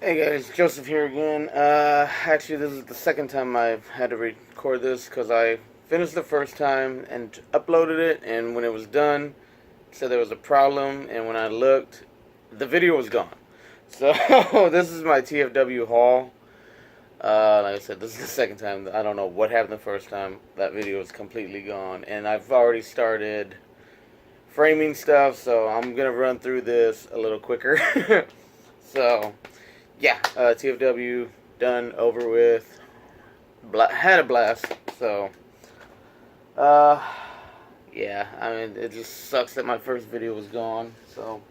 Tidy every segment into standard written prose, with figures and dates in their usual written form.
Hey guys, Joseph here again. Actually, this is the second time I've had to record this because I finished the first time and uploaded it, and when it was done, it said there was a problem, and when I looked, the video was gone. So, this is my TFW haul. Like I said, this is the second time. I don't know what happened the first time. That video was completely gone, and I've already started framing stuff, so I'm gonna run through this a little quicker. So, yeah, TFW done, over with. Had a blast. So, uh, yeah, I mean, it just sucks that my first video was gone. So,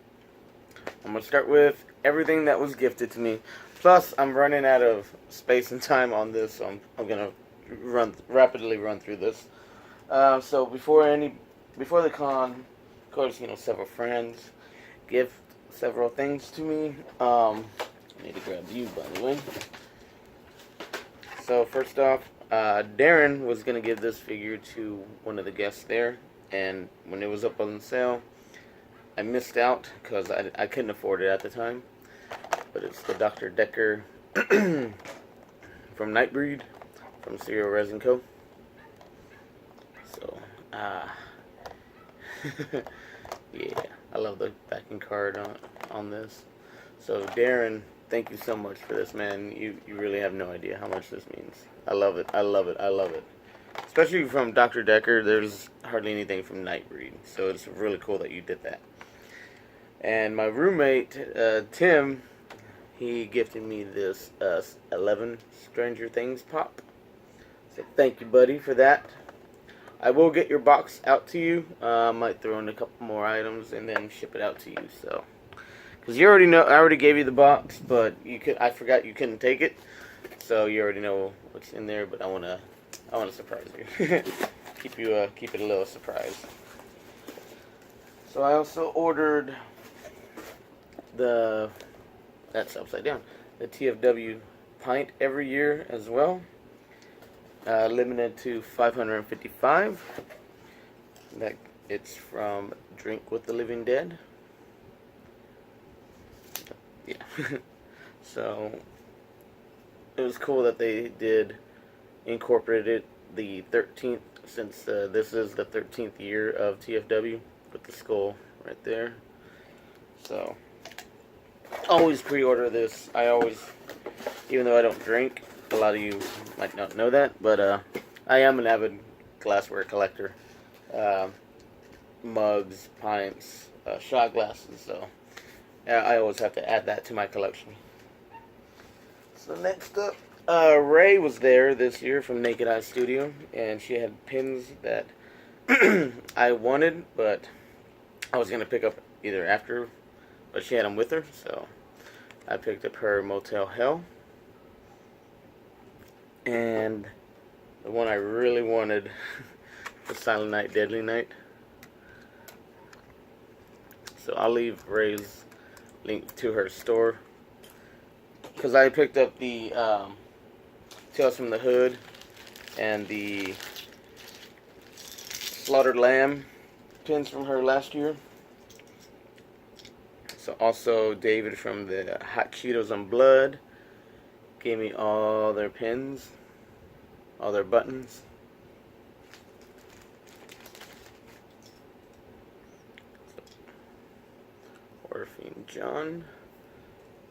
I'm gonna start with everything that was gifted to me. Plus, I'm running out of space and time on this, so I'm gonna rapidly run through this. So before the con, of course, several friends gift several things to me. I need to grab you, by the way. So first off, Darren was gonna give this figure to one of the guests there, and when it was up on sale, I missed out because I couldn't afford it at the time. But it's the Dr. Decker from Nightbreed from Serial Resin Co. So, yeah, I love the backing card on this. So Darren, thank you so much for this, man. You really have no idea how much this means. I love it. I love it. I love it. Especially from Dr. Decker, there's hardly anything from Nightbreed. So it's really cool that you did that. And my roommate, Tim, he gifted me this 11 Stranger Things pop. So thank you, buddy, for that. I will get your box out to you. I might throw in a couple more items and then ship it out to you. So, because you already know, I already gave you the box, but I forgot you couldn't take it. So you already know what's in there. But I wanna surprise you. keep it a little surprise. So I also ordered that's upside down, the TFW pint every year as well. Limited to 555. That it's from Drink with the Living Dead. Yeah. So it was cool that they did incorporate it the 13th, since this is the 13th year of TFW with the skull right there. So always pre-order this. Even though I don't drink, a lot of you might not know that, but I am an avid glassware collector. Mugs, pints, shot glasses, so I always have to add that to my collection. So next up, Ray was there this year from Naked Eye Studio, and she had pins that I wanted, but I was going to pick up either after, but she had them with her, so I picked up her Motel Hell. And the one I really wanted was Silent Night, Deadly Night. So I'll leave Ray's link to her store, because I picked up the Tales from the Hood and the Slaughtered Lamb pins from her last year. So also David from the Hot Cheetos and Blood gave me all their pins, all their buttons. Orphan John,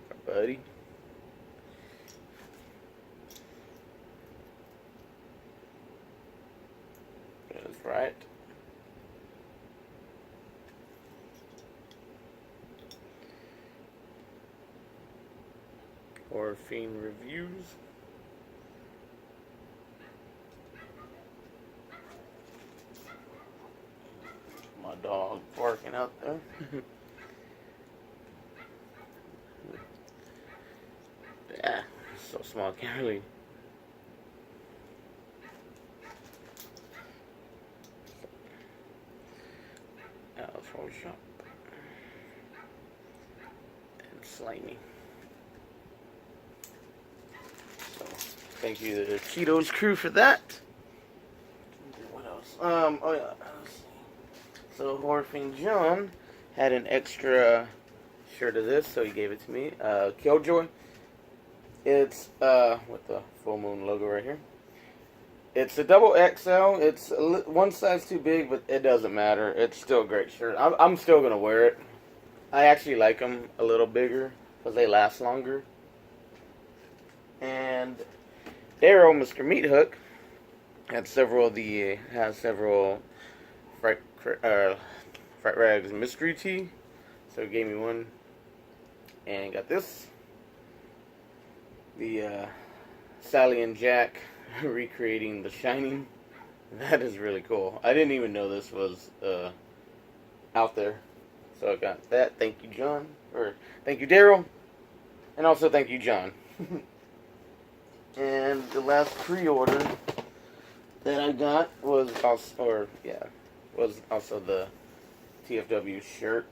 our buddy. That's right. Orphan Reviews. My dog barking out there. Yeah, so small, I can't really. Throw shop. And Slimy. So, thank you to the Cheetos crew for that. What else? Oh yeah. Let's see. So Orphan John had an extra shirt of this, so he gave it to me. Killjoy. It's with the full moon logo right here. It's a double XL. It's one size too big, but it doesn't matter. It's still a great shirt. I'm still gonna wear it. I actually like them a little bigger because they last longer. And Daryl, Mr. Meat Hook, has several Fright Rags mystery tee. So he gave me one, and got this. The Sally and Jack recreating The Shining. That is really cool. I didn't even know this was out there. So I got that. Thank you, John. Or thank you, Daryl. And also thank you, John. And the last pre-order that I got was also the TFW shirt.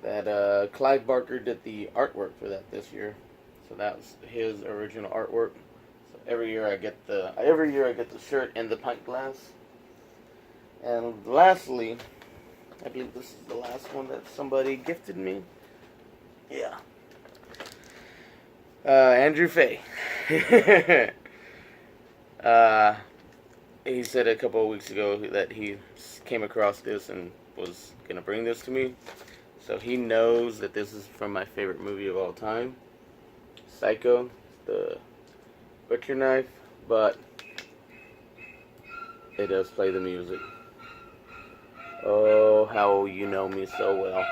That Clive Barker did the artwork for that this year. So that was his original artwork. So every year I get the shirt and the pint glass. And lastly, I believe this is the last one that somebody gifted me. Yeah. Andrew Fay. He said a couple of weeks ago that he came across this and was gonna bring this to me. So he knows that this is from my favorite movie of all time, Psycho, the butcher knife, but it does play the music. Oh, how you know me so well.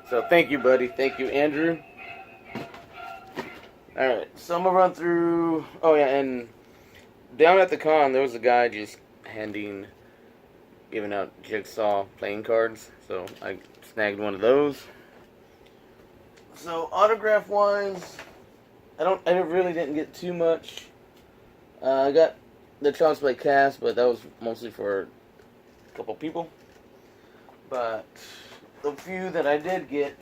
So thank you, buddy. Thank you, Andrew. Alright, so I'm going to run through... Oh, yeah, and down at the con, there was a guy just giving out Jigsaw playing cards. So I snagged one of those. So autograph-wise, I really didn't get too much. I got the Child's Play cast, but that was mostly for a couple people. But the few that I did get,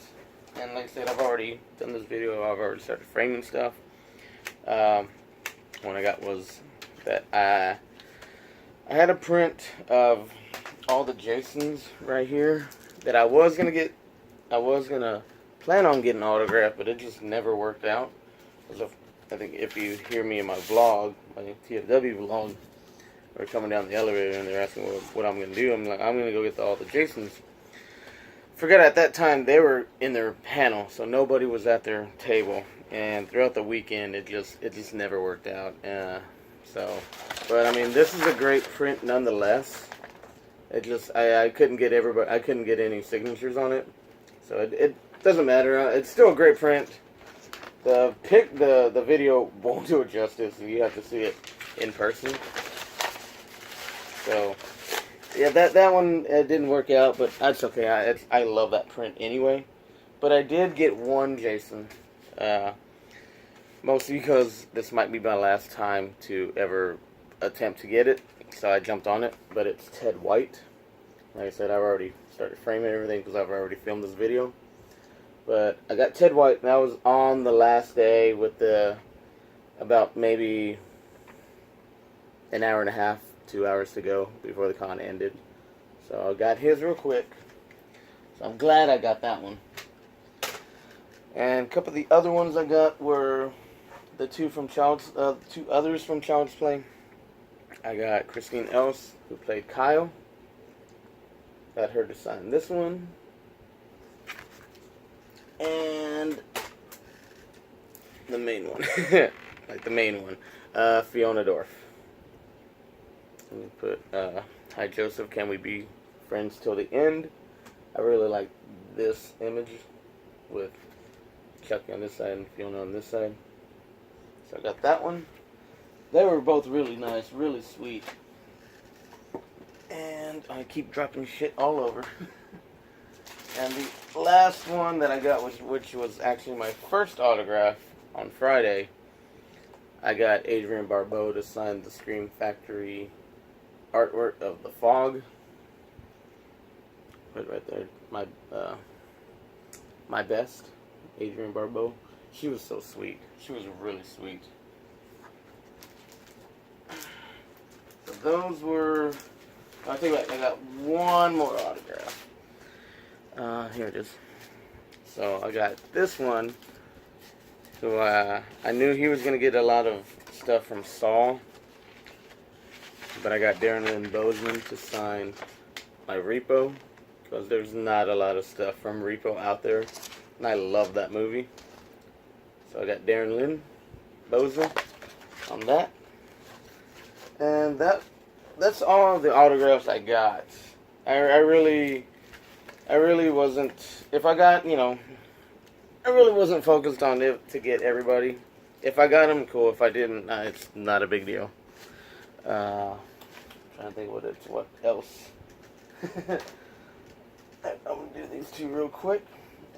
and like I said, I've already done this video, I've already started framing stuff. One I got was that I had a print of all the Jasons right here that I was gonna plan on getting autographed, but it just never worked out. I think if you hear me in my vlog, my TFW vlog, we're coming down the elevator and they're asking what I'm gonna do. I'm like, I'm gonna go get all the Jasons. Forgot at that time they were in their panel, so nobody was at their table. And throughout the weekend, it just never worked out. But I mean, this is a great print nonetheless. I couldn't get any signatures on it, so it doesn't matter. It's still a great print. The video won't do it justice. You have to see it in person. So yeah, that one didn't work out, but that's okay. I love that print anyway. But I did get one Jason, mostly because this might be my last time to ever attempt to get it. So I jumped on it, but it's Ted White. Like I said, I've already started framing everything because I've already filmed this video. But I got Ted White, and that was on the last day with about maybe an hour and a half, 2 hours to go before the con ended. So I got his real quick. So I'm glad I got that one. And a couple of the other ones I got were the two others from Child's Play. I got Christine Else, who played Kyle. Got her to sign this one. And the main one. Like the main one. Fiona Dorff. Let me put, hi Joseph, can we be friends till the end? I really like this image with Chucky on this side and Fiona on this side. So I got that one. They were both really nice, really sweet. And I keep dropping shit all over. And the last one that I got, which was actually my first autograph on Friday, I got Adrienne Barbeau to sign the Scream Factory artwork of The Fog. Right there, my best, Adrienne Barbeau. She was so sweet. She was really sweet. So those were. I think I got one more autograph. Here it is. So I got this one So I knew he was going to get a lot of stuff from Saul, but I got Darren Lynn Bozeman to sign my Repo, because there's not a lot of stuff from Repo out there, and I love that movie. So I got Darren Lynn Bozeman on that, and that's all the autographs I got. I really wasn't. If I got, I really wasn't focused on it to get everybody. If I got them, cool. If I didn't, it's not a big deal. Trying to think what else. I'm gonna do these two real quick.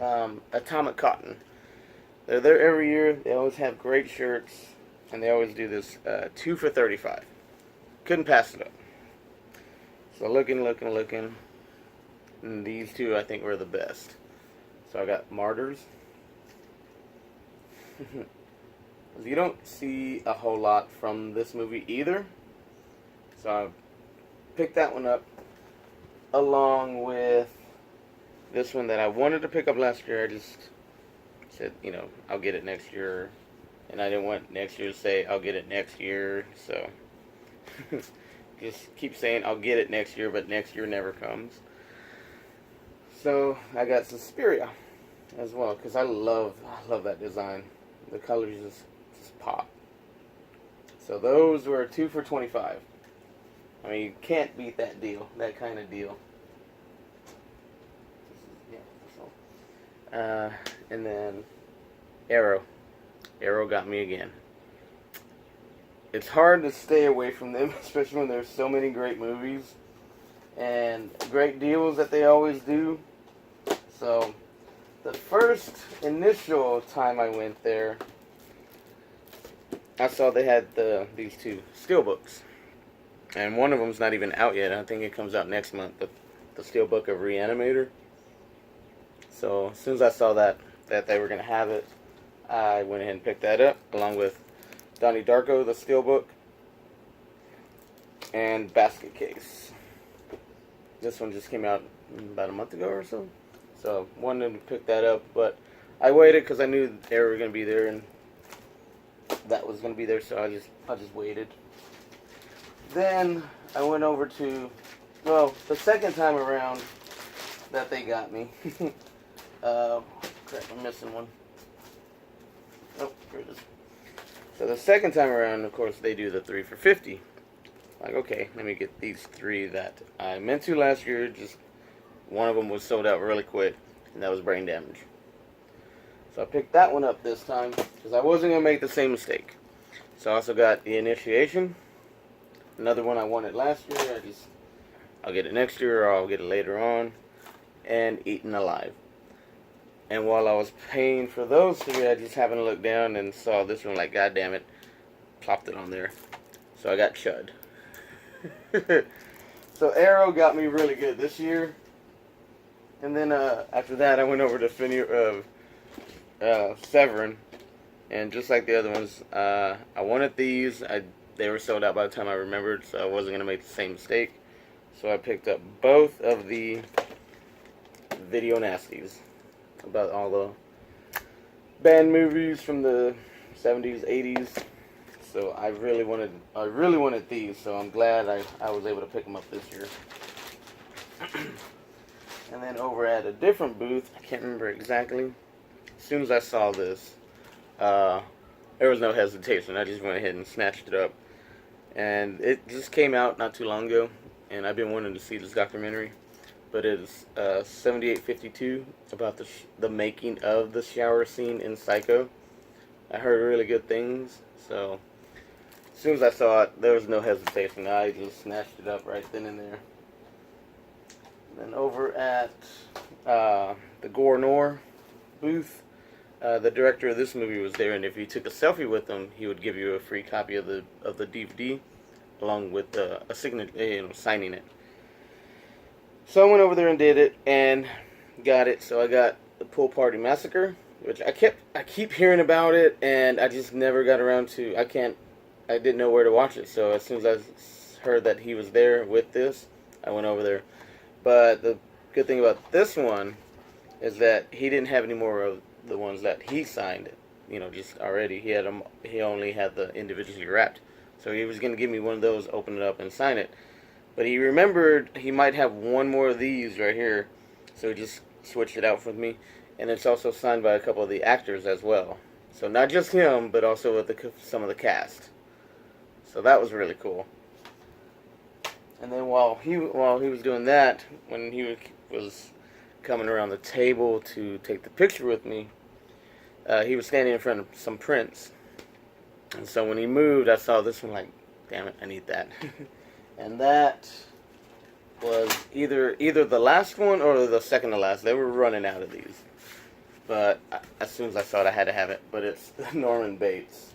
Atomic Cotton. They're there every year. They always have great shirts, and they always do this 2 for $35. Couldn't pass it up. So looking, and these two I think were the best. So I got Martyrs. You don't see a whole lot from this movie either, so I picked that one up along with this one that I wanted to pick up last year. I just said, I'll get it next year, and I didn't want next year to say I'll get it next year, so just keep saying I'll get it next year, but next year never comes. So I got Suspiria as well, because I love that design. The colors just pop. So those were 2 for $25. I mean, you can't beat that deal, that kind of deal. And then Arrow. Arrow got me again. It's hard to stay away from them, especially when there's so many great movies and great deals that they always do. So the first initial time I went there, I saw they had these two steelbooks, and one of them's not even out yet. I think it comes out next month, but the steelbook of Reanimator. So as soon as I saw that they were going to have it, I went ahead and picked that up, along with Donnie Darko, the steelbook, and Basket Case. This one just came out about a month ago or so. So I wanted to pick that up, but I waited because I knew they were going to be there, and that was going to be there, so I just waited. Then I went over to, the second time around that they got me. Crap, I'm missing one. Oh, here it is. So the second time around, of course, they do the 3 for $50. Like, okay, let me get these three that I meant to last year. Just one of them was sold out really quick, and that was Brain Damage. So I picked that one up this time because I wasn't going to make the same mistake. So I also got The Initiation. Another one I wanted last year. I'll get it next year, or I'll get it later on. And Eaten Alive. And while I was paying for those three, I just happened to look down and saw this one, like, God damn it, plopped it on there. So I got Chud. So Arrow got me really good this year. And then after that, I went over to Severin. And just like the other ones, I wanted these. They were sold out by the time I remembered, so I wasn't going to make the same mistake. So I picked up both of the Video Nasties, about all the band movies from the 70s, 80s. So I really wanted these, so I'm glad I was able to pick them up this year. And then over at a different booth, I can't remember exactly, as soon as I saw this, there was no hesitation. I just went ahead and snatched it up. And it just came out not too long ago, and I've been wanting to see this documentary. But it is 7852, about the making of the shower scene in Psycho. I heard really good things, so as soon as I saw it, there was no hesitation. I just snatched it up right then and there. And then over at the Gore Noir booth, the director of this movie was there, and if you took a selfie with him, he would give you a free copy of the DVD, along with a signature, signing it. So I went over there and did it, and got it. So I got the Pool Party Massacre, which I keep hearing about it, and I just never got around to. I didn't know where to watch it. So as soon as I heard that he was there with this, I went over there. But the good thing about this one is that he didn't have any more of the ones that he signed just already. He only had the individually wrapped. So he was going to give me one of those, open it up, and sign it. But he remembered he might have one more of these right here. So he just switched it out for me. And it's also signed by a couple of the actors as well. So not just him, but also with some of the cast. So that was really cool. And then while he was doing that, when he was coming around the table to take the picture with me, he was standing in front of some prints. And so when he moved, I saw this one like, damn it, I need that. And that was either the last one or the second to last. They were running out of these. But as soon as I saw it, I had to have it. But it's the Norman Bates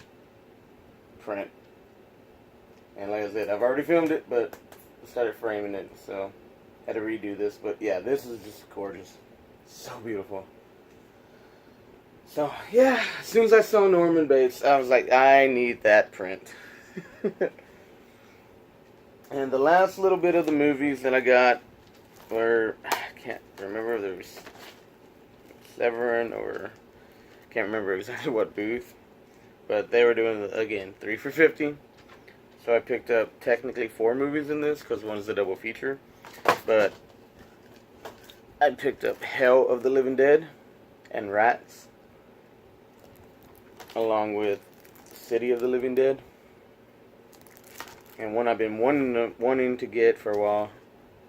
print. And like I said, I've already filmed it, but I started framing it, so I had to redo this. But yeah, this is just gorgeous. So beautiful. So yeah, as soon as I saw Norman Bates, I was like, I need that print. And the last little bit of the movies that I got were, I can't remember if there was Severin or can't remember exactly what booth, but they were doing, again, 3 for $50. So I picked up technically 4 movies in this because one's a double feature, but I picked up Hell of the Living Dead and Rats, along with City of the Living Dead, and one I've been wanting to get for a while.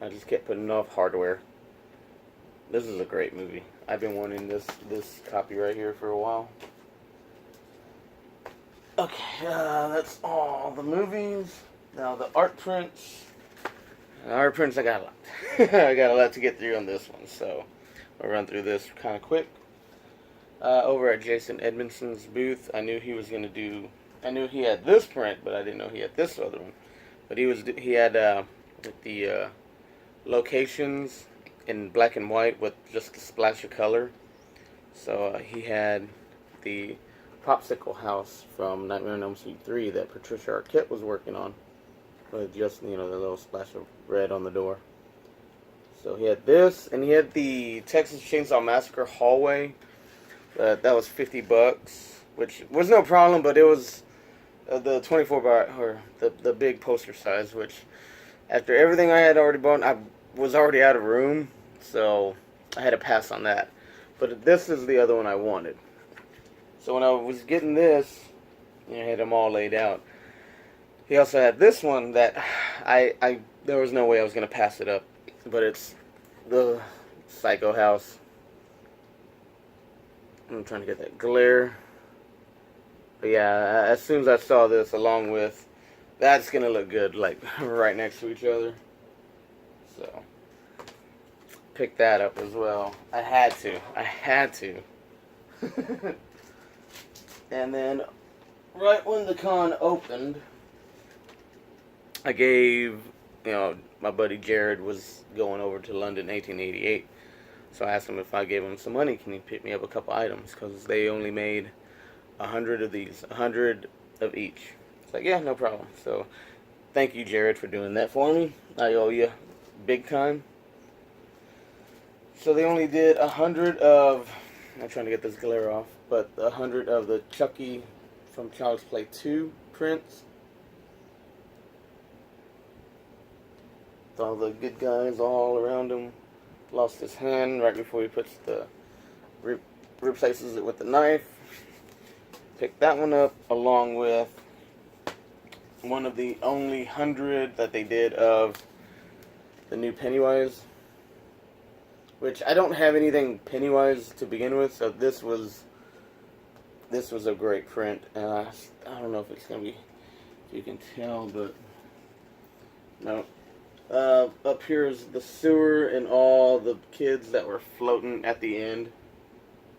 I just kept putting off Hardware. This is a great movie. I've been wanting this copy right here for a while. Okay, that's all the movies. Now the art prints. I got a lot. I got a lot to get through on this one, so I'll run through this kind of quick. Over at Jason Edmondson's booth, I knew he had this print, but I didn't know he had this other one. But he had the locations in black and white with just a splash of color. So he had the popsicle house from Nightmare on Elm Street 3 that Patricia Arquette was working on, with just the little splash of red on the door. So he had this, and he had the Texas Chainsaw Massacre hallway. That was $50, which was no problem, but it was the 24 by or the big poster size, which after everything I had already bought, I was already out of room, so I had to pass on that. But this is the other one I wanted. So when I was getting this, I had them all laid out. He also had this one that there was no way I was going to pass it up. But it's the Psycho House. I'm trying to get that glare. But yeah, as soon as I saw this along with, that's going to look good, like right next to each other. So, pick that up as well. I had to. And then, right when the con opened, I gave, my buddy Jared was going over to London 1888. So I asked him if I gave him some money, can he pick me up a couple items? Because they only made 100 of these, 100 of each. It's like, yeah, no problem. So, thank you, Jared, for doing that for me. I owe you big time. So they only did 100 of, I'm trying to get this glare off, but 100 of the Chucky from Child's Play 2 prints. With all the good guys all around him. Lost his hand right before he puts replaces it with the knife. Picked that one up along with one of the only 100 that they did of the new Pennywise. Which I don't have anything Pennywise to begin with, so this was a great print. And I don't know if it's gonna be, if you can tell, but no. Up here is the sewer and all the kids that were floating at the end,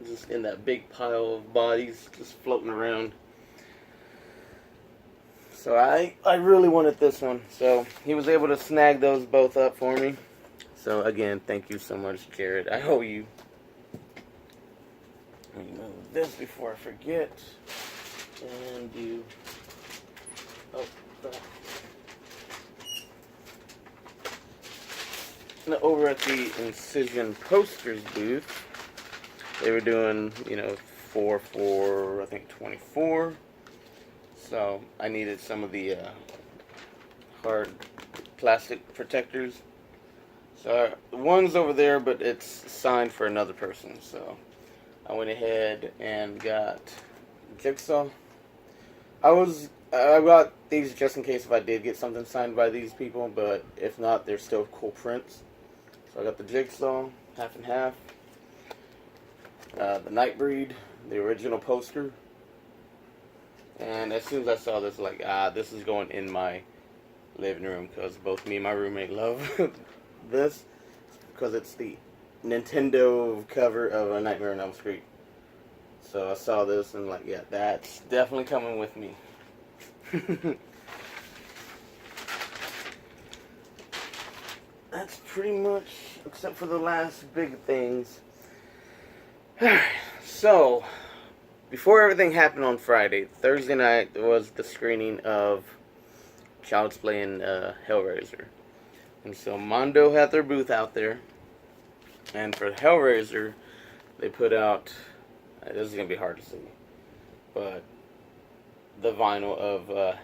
just in that big pile of bodies just floating around. So I really wanted this one, so he was able to snag those both up for me. So again, thank you so much, Jared. I owe you. Let me move this before I forget. And you. Oh, crap. Now, over at the Incision Posters booth, they were doing, 4 for, I think, 24. So I needed some of the hard plastic protectors. So the one's over there, but it's signed for another person. So I went ahead and got Jigsaw. I got these just in case if I did get something signed by these people, but if not, they're still cool prints. So I got the Jigsaw, half and half. The Nightbreed, the original poster. And as soon as I saw this, like, this is going in my living room, because both me and my roommate love this, because it's the Nintendo cover of A Nightmare on Elm Street. So I saw this and like, yeah, that's definitely coming with me. That's pretty much, except for the last big things. Alright, so before everything happened on Friday, Thursday night was the screening of Child's Play and Hellraiser. And so Mondo had their booth out there. And for Hellraiser, they put out, this is going to be hard to see, but the vinyl of the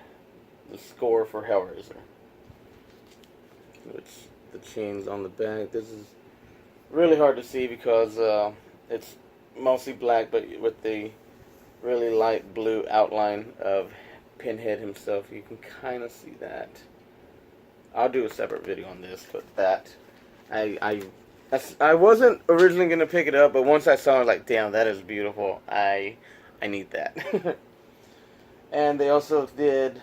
score for Hellraiser. Which, the chains on the back, this is really hard to see because it's mostly black, but with the really light blue outline of Pinhead himself. You can kind of see that. I'll do a separate video on this, but that I wasn't originally gonna pick it up, but once I saw it, like, damn, that is beautiful. I need that. And they also did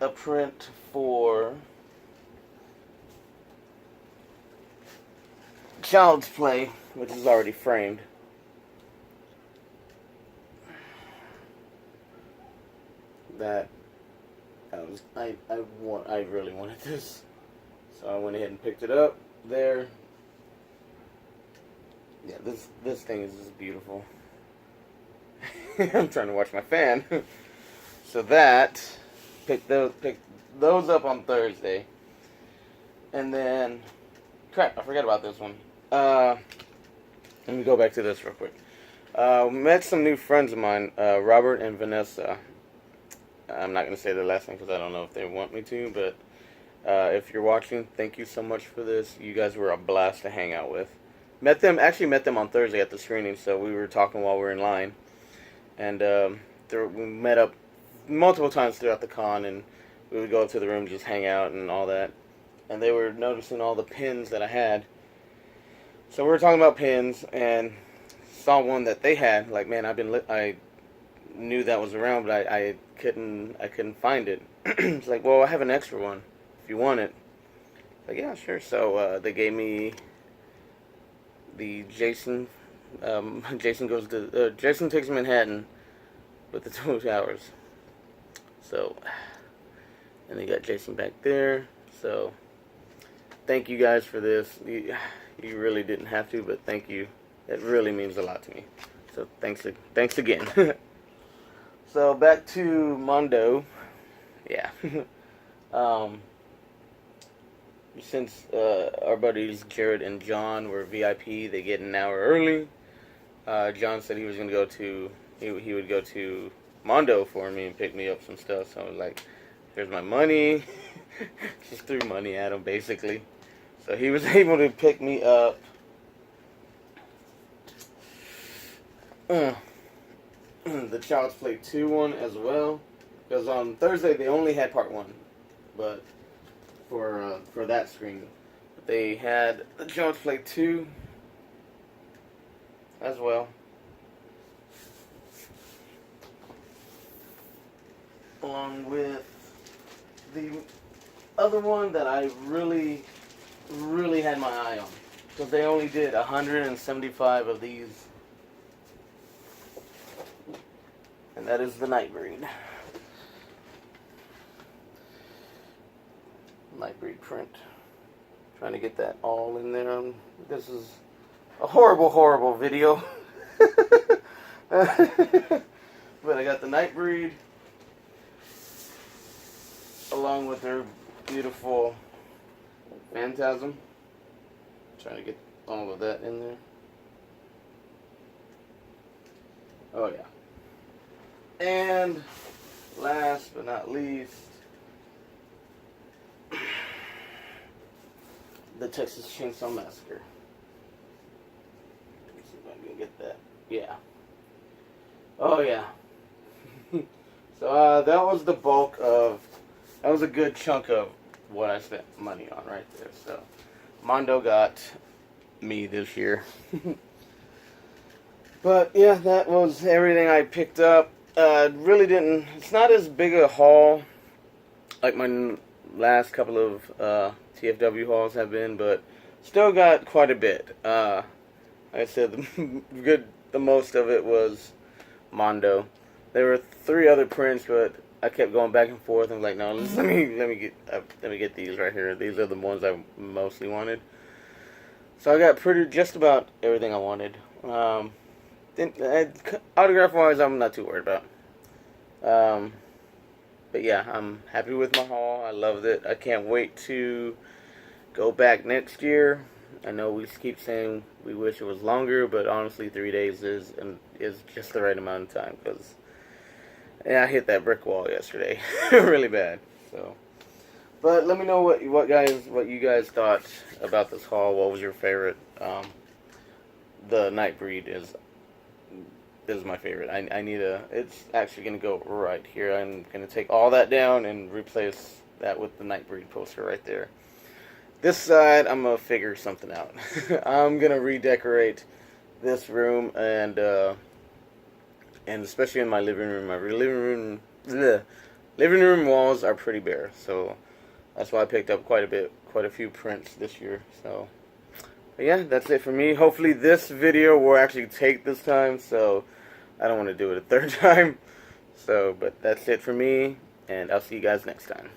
a print for Child's Play, which is already framed. That I really wanted this, so I went ahead and picked it up there. Yeah, this thing is just beautiful. I'm trying to watch my fan. So that picked those up on Thursday, and then crap, I forgot about this one. Let me go back to this real quick. Met some new friends of mine, Robert and Vanessa. I'm not going to say their last name because I don't know if they want me to, but if you're watching, thank you so much for this. You guys were a blast to hang out with. Actually met them on Thursday at the screening, so we were talking while we were in line. And we met up multiple times throughout the con, and we would go up to the room, just hang out and all that. And they were noticing all the pins that I had. So we were talking about pins, and saw one that they had. Like, man, I knew that was around, but I couldn't find it. It's like, well, I have an extra one if you want it. Like, yeah, sure. So they gave me the Jason Jason Takes Manhattan with the Twin Towers. So, and they got Jason back there. So thank you guys for this. You really didn't have to, but thank you. It really means a lot to me. So thanks again. So back to Mondo. Yeah. Since our buddies Jared and John were VIP, they get an hour early. John said he was gonna go to he would go to Mondo for me and pick me up some stuff. So I was like, "Here's my money." Just threw money at him basically. So he was able to pick me up. The Child's Play 2 one as well, because on Thursday they only had part 1, but for that screen, they had the Child's Play 2 as well, along with the other one that I really had my eye on, because they only did 175 of these. And that is the Nightbreed. Nightbreed print. Trying to get that all in there. This is a horrible video. But I got the Nightbreed along with her beautiful Phantasm. Trying to get all of that in there. Oh yeah. And last but not least, the Texas Chainsaw Massacre. Let me see if I can get that. Yeah. Oh yeah. So that was the bulk of. That was a good chunk of what I spent money on right there. So Mondo got me this year. But yeah, that was everything I picked up. Really didn't. It's not as big a haul like my last couple of TFW hauls have been, but still got quite a bit. Like I said, the most of it was Mondo. There were 3 other prints, but I kept going back and forth. I'm like, no, let me get these right here. These are the ones I mostly wanted. So I got just about everything I wanted. Autograph wise, I'm not too worried about. But yeah, I'm happy with my haul. I loved it. I can't wait to go back next year. I know we keep saying we wish it was longer, but honestly, 3 days is just the right amount of time. Because yeah, I hit that brick wall yesterday, really bad. So, but let me know what you guys thought about this haul. What was your favorite? The Nightbreed is my favorite. I need it's actually going to go right here. I'm going to take all that down and replace that with the Nightbreed poster right there. This side, I'm going to figure something out. I'm going to redecorate this room and especially in my living room. My living room walls are pretty bare, so that's why I picked up quite a few prints this year. So but yeah, that's it for me. Hopefully this video will actually take this time, so I don't want to do it a third time. So, but that's it for me, and I'll see you guys next time.